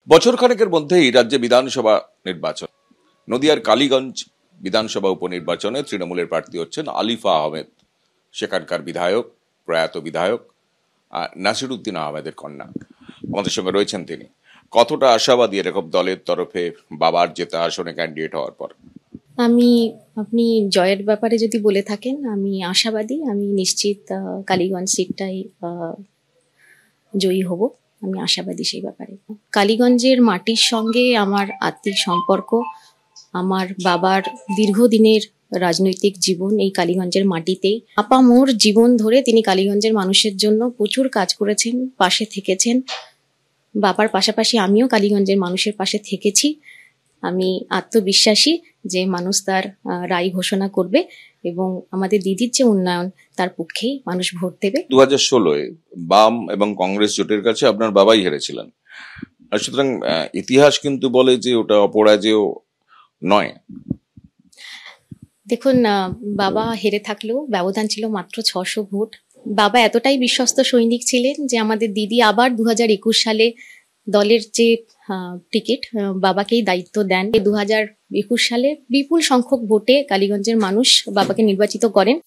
বছর খানেকের মধ্যেই রাজ্যে বিধানসভা নির্বাচন। নদিয়ার কালীগঞ্জ বিধানসভা উপনির্বাচনে তৃণমূলের প্রার্থী হচ্ছেন আলিফা আহমেদ, সেখানকার বিধায়ক, প্রয়াত বিধায়ক নাসিরউদ্দিন আহমেদের কন্যা। আমাদের সঙ্গে রয়েছেন তিনি। কতটা আশাবাদী এরকম দলের তরফে বাবার জেতা আসনে ক্যান্ডিডেট হওয়ার পর? আপনি জয়ের ব্যাপারে যদি বলে থাকেন, আমি আশাবাদী। আমি নিশ্চিত কালীগঞ্জ সিটটাই জয়ী হব। আমি আশাবাদী সেই ব্যাপারে। কালীগঞ্জের মাটির সঙ্গে আমার আত্মিক সম্পর্ক। আমার বাবার দীর্ঘদিনের রাজনৈতিক জীবন এই কালীগঞ্জের মাটিতেই। আপামোর জীবন ধরে তিনি কালীগঞ্জের মানুষের জন্য প্রচুর কাজ করেছেন, পাশে থেকেছেন। বাবার পাশাপাশি আমিও কালীগঞ্জের মানুষের পাশে থেকেছি। আমি আত্মবিশ্বাসী যে মানুষ তার রায় ঘোষণা করবে এবং আমাদের দিদির যে উন্নয়ন তার পক্ষেই মানুষ ভোট দেবে। 2016-এ বাম এবং কংগ্রেস জোটের কাছে আপনার বাবাই হেরেছিলেন, আর সুতরাং ইতিহাস কিন্তু বলে যে ওটা অপরাজেয় নয়। দেখুন, বাবা হেরে থাকলেও ব্যবধান ছিল মাত্র 600 ভোট। বাবা এতটাই বিশ্বস্ত সৈনিক ছিলেন যে আমাদের দিদি আবার 2021 সালে দলের যে টিকিট বাবাকেই দায়িত্ব দেন। 2021 সালে বিপুল সংখ্যক ভোটে কালীগঞ্জের মানুষ বাবাকে নির্বাচিত করেন।